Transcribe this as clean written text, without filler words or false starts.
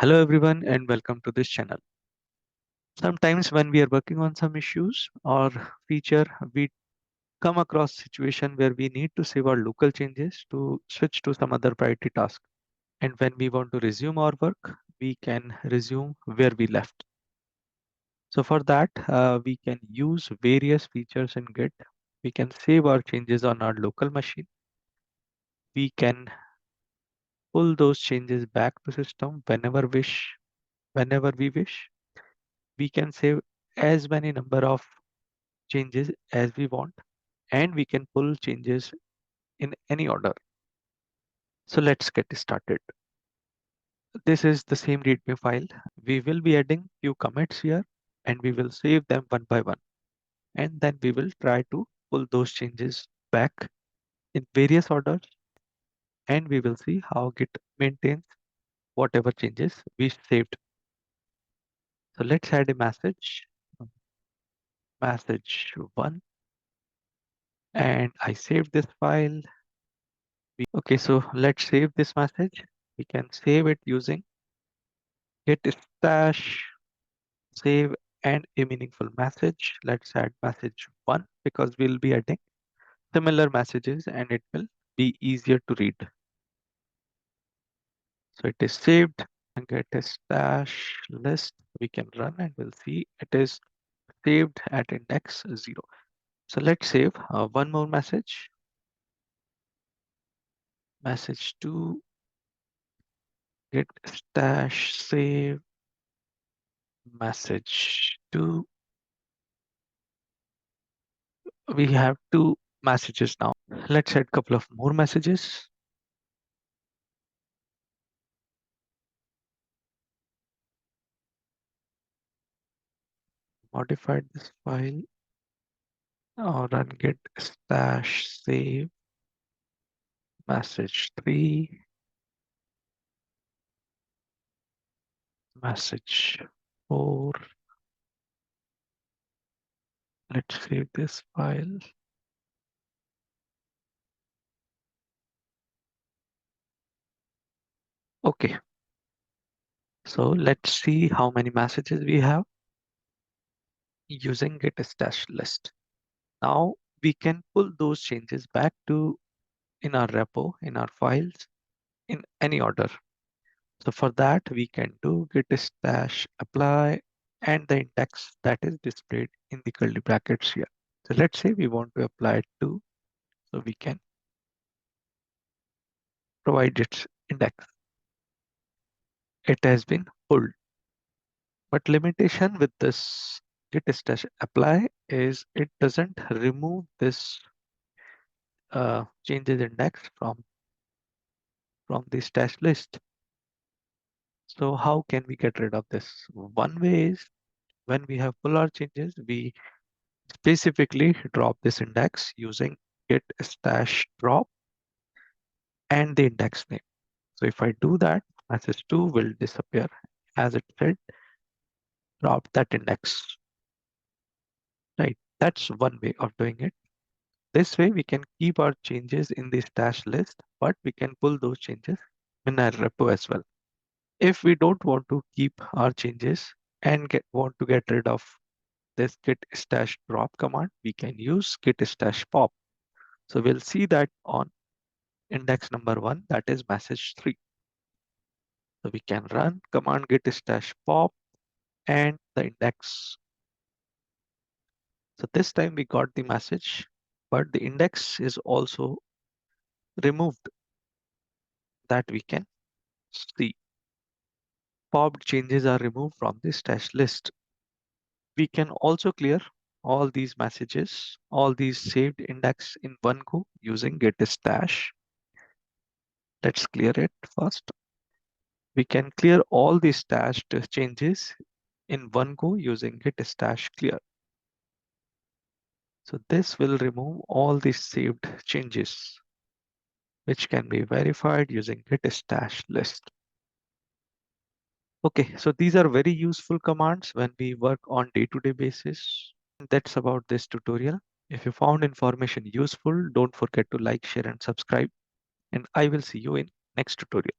Hello everyone and welcome to this channel. Sometimes when we are working on some issues or feature, we come across situation where we need to save our local changes to switch to some other priority task. And when we want to resume our work, we can resume where we left. So for that, we can use various features in Git. We can save our changes on our local machine. We can pull those changes back to system whenever we wish. We can save as many number of changes as we want, and we can pull changes in any order. So let's get started. This is the same readme file. We will be adding few commits here and we will save them one by one. And then we will try to pull those changes back in various orders, and we will see how Git maintains whatever changes we saved. So let's add a message one, and I saved this file. Okay, so let's save this message. We can save it using git stash save and a meaningful message. Let's add message one because we'll be adding similar messages and it will be easier to read. So it is saved and get a stash list. We can run and we'll see it is saved at index 0. So let's save one more message 2, git stash save message 2. We have two messages now. Let's add a couple of more messages. Modified this file or run git stash save message 3 message 4. Let's save this file. Okay, so let's see how many messages we have using git stash list. Now we can pull those changes back to in our repo, in our files, in any order. So for that, we can do git stash apply and the index that is displayed in the curly brackets here. So let's say we want to apply it to, so we can provide its index. It has been pulled, but limitation with this git stash apply is it doesn't remove this changes index from the stash list. So how can we get rid of this? One way is when we have pull our changes, we specifically drop this index using git stash drop and the index name. So if I do that, message 2 will disappear as it said, drop that index, right? That's one way of doing it. This way we can keep our changes in the stash list, but we can pull those changes in our repo as well. If we don't want to keep our changes and want to get rid of this git stash drop command, we can use git stash pop. So we'll see that on index number 1, that is message 3. So we can run command git stash pop and the index. So this time we got the message, but the index is also removed, that we can see. Popped changes are removed from the stash list. We can also clear all these messages, all these saved index in one go using git stash. Let's clear it first. We can clear all the stashed changes in one go using git stash clear. So this will remove all the saved changes, which can be verified using git stash list. Okay, so these are very useful commands when we work on day-to-day basis. That's about this tutorial. If you found information useful, don't forget to like, share, and subscribe. And I will see you in next tutorial.